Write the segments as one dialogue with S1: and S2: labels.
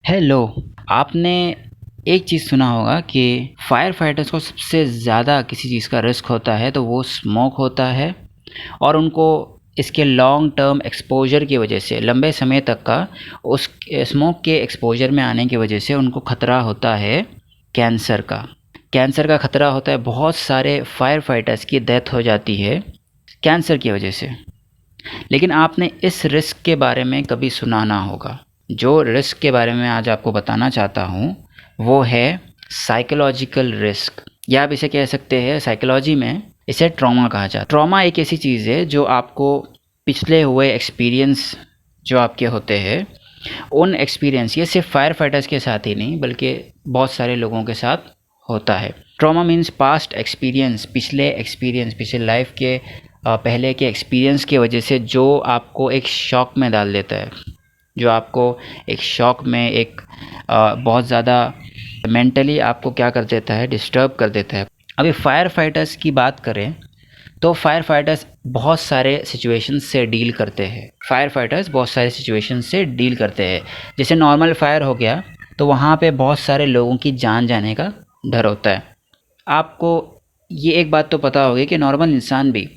S1: Hello. आपने एक चीज़ सुना होगा कि फायर फाइटर्स को सबसे ज़्यादा किसी चीज़ का रिस्क होता है तो वो स्मोक होता है। और उनको इसके लॉन्ग टर्म एक्सपोजर की वजह से लंबे समय तक का उस स्मोक के एक्सपोजर में आने की वजह से उनको ख़तरा होता है कैंसर का। कैंसर का ख़तरा होता है। बहुत सारे फायर फाइटर्स की डेथ हो जाती है कैंसर की वजह से। लेकिन आपने इस रिस्क के बारे में कभी सुना ना होगा। जो रिस्क के बारे में आज आपको बताना चाहता हूँ वो है साइकोलॉजिकल रिस्क, या आप इसे कह सकते हैं साइकोलॉजी में इसे ट्रॉमा कहा जाता है। ट्रॉमा एक ऐसी चीज़ है जो आपको पिछले हुए एक्सपीरियंस जो आपके होते हैं उन एक्सपीरियंस, ये सिर्फ फायर फाइटर्स के साथ ही नहीं बल्कि बहुत सारे लोगों के साथ होता है। ट्रॉमा मीन्स पास्ट एक्सपीरियंस, पिछले लाइफ के पहले के एक्सपीरियंस की वजह से जो आपको एक शॉक में डाल देता है, जो आपको एक शॉक में एक बहुत ज़्यादा मेंटली आपको क्या कर देता है, डिस्टर्ब कर देता है। अभी फायर फाइटर्स की बात करें तो फायर फाइटर्स बहुत सारे सिचुएशन से डील करते हैं। जैसे नॉर्मल फायर हो गया तो वहाँ पे बहुत सारे लोगों की जान जाने का डर होता है। आपको ये एक बात तो पता होगी कि नॉर्मल इंसान भी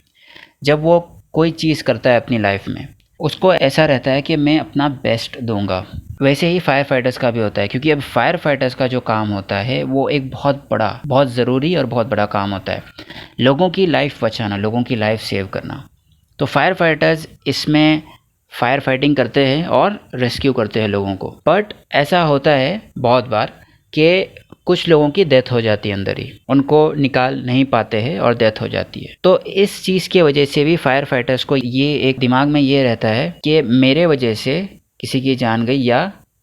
S1: जब वो कोई चीज़ करता है अपनी लाइफ में उसको ऐसा रहता है कि मैं अपना बेस्ट दूंगा। वैसे ही फायर फाइटर्स का भी होता है, क्योंकि अब फायर फाइटर्स का जो काम होता है वो एक बहुत बड़ा, बहुत ज़रूरी और बहुत बड़ा काम होता है, लोगों की लाइफ बचाना, लोगों की लाइफ सेव करना। तो फायर फाइटर्स इसमें फायर फाइटिंग करते हैं और रेस्क्यू करते हैं लोगों को। बट ऐसा होता है बहुत बार कि कुछ लोगों की डेथ हो जाती है अंदर ही, उनको निकाल नहीं पाते हैं और डेथ हो जाती है। तो इस चीज़ की वजह से भी फायर फाइटर्स को ये एक दिमाग में ये रहता है कि मेरे वजह से किसी की जान गई या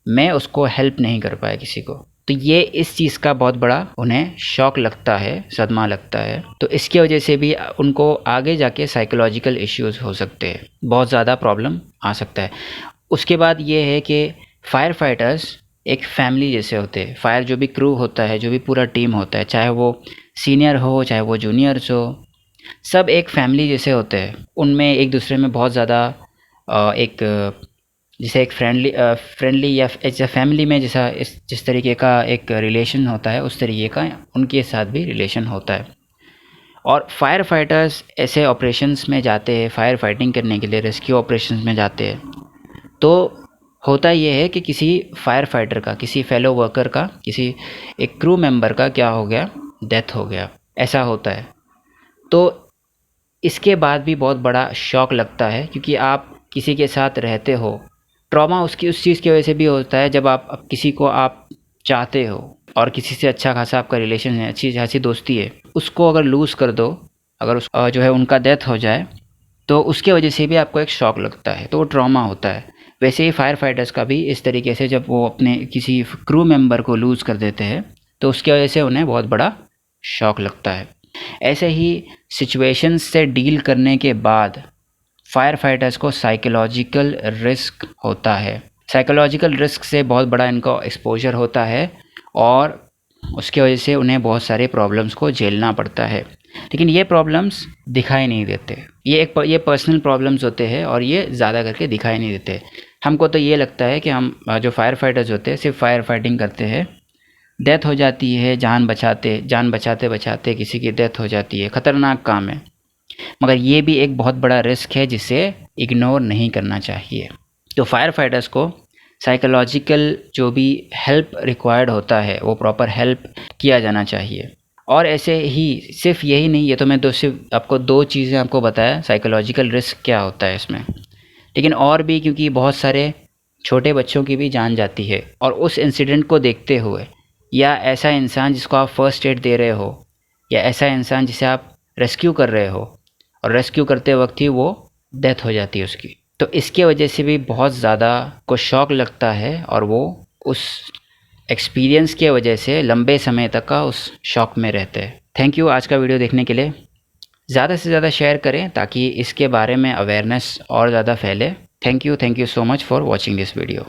S1: मैं उसको हेल्प नहीं कर पाया किसी को। तो ये इस चीज़ का बहुत बड़ा उन्हें शॉक लगता है, सदमा लगता है। तो इसकी वजह से भी उनको आगे जाके साइकोलॉजिकल इश्यूज़ हो सकते हैं, बहुत ज़्यादा प्रॉब्लम आ सकता है। उसके बाद ये है कि फायर फाइटर्स एक फैमिली जैसे होते हैं। फायर जो भी क्रू होता है, जो भी पूरा टीम होता है, चाहे वो सीनियर हो चाहे वो जूनियर्स हो, सब एक फैमिली जैसे होते हैं। उनमें एक दूसरे में बहुत ज़्यादा एक जैसे एक फ्रेंडली या एज अ फैमिली में जैसा जिस तरीके का एक रिलेशन होता है उस तरीके का उनके साथ भी रिलेशन होता है। और फायर फाइटर्स ऐसे ऑपरेशंस में जाते हैं, फायर फाइटिंग करने के लिए रेस्क्यू ऑपरेशंस में जाते हैं। तो होता ये है कि किसी फायर फाइटर का, किसी फेलो वर्कर का, किसी एक क्रू मेंबर का क्या हो गया, डेथ हो गया, ऐसा होता है। तो इसके बाद भी बहुत बड़ा शॉक लगता है, क्योंकि आप किसी के साथ रहते हो। ट्रॉमा उसकी उस चीज़ की वजह से भी होता है जब आप किसी को आप चाहते हो और किसी से अच्छा खासा आपका रिलेशन है, अच्छी खासी दोस्ती है, उसको अगर लूज़ कर दो, अगर उस जो है उनका डेथ हो जाए तो उसके वजह से भी आपको एक शॉक लगता है, तो वो ट्रॉमा होता है। वैसे ही फायर फाइटर्स का भी इस तरीके से जब वो अपने किसी क्रू मेंबर को लूज़ कर देते हैं तो उसकी वजह से उन्हें बहुत बड़ा शॉक लगता है। ऐसे ही सिचुएशंस से डील करने के बाद फायर फाइटर्स को साइकोलॉजिकल रिस्क होता है। साइकोलॉजिकल रिस्क से बहुत बड़ा इनको एक्सपोजर होता है और उसकी वजह से उन्हें बहुत सारे प्रॉब्लम्स को झेलना पड़ता है। लेकिन ये प्रॉब्लम्स दिखाई नहीं देते, ये पर्सनल प्रॉब्लम्स होते हैं और ये ज़्यादा करके दिखाई नहीं देते। हमको तो ये लगता है कि हम जो फायर फाइटर्स होते हैं सिर्फ फायर फाइटिंग करते हैं, डेथ हो जाती है, जान बचाते बचाते किसी की डेथ हो जाती है, ख़तरनाक काम है। मगर ये भी एक बहुत बड़ा रिस्क है जिसे इग्नोर नहीं करना चाहिए। तो फायर फाइटर्स को साइकोलॉजिकल जो भी हेल्प रिक्वायर्ड होता है वो प्रॉपर हेल्प किया जाना चाहिए। और ऐसे ही सिर्फ यही नहीं, ये तो मैं सिर्फ आपको दो चीज़ें आपको बताया साइकोलॉजिकल रिस्क क्या होता है इसमें, लेकिन और भी, क्योंकि बहुत सारे छोटे बच्चों की भी जान जाती है। और उस इंसिडेंट को देखते हुए, या ऐसा इंसान जिसको आप फर्स्ट एड दे रहे हो, या ऐसा इंसान जिसे आप रेस्क्यू कर रहे हो और रेस्क्यू करते वक्त ही वो डेथ हो जाती है उसकी, तो इसके वजह से भी बहुत ज़्यादा को शॉक लगता है और वो उस एक्सपीरियंस के वजह से लंबे समय तक का उस शॉक में रहते हैं। थैंक यू आज का वीडियो देखने के लिए। ज़्यादा से ज़्यादा शेयर करें ताकि इसके बारे में अवेयरनेस और ज़्यादा फैले। Thank you so much for watching this video.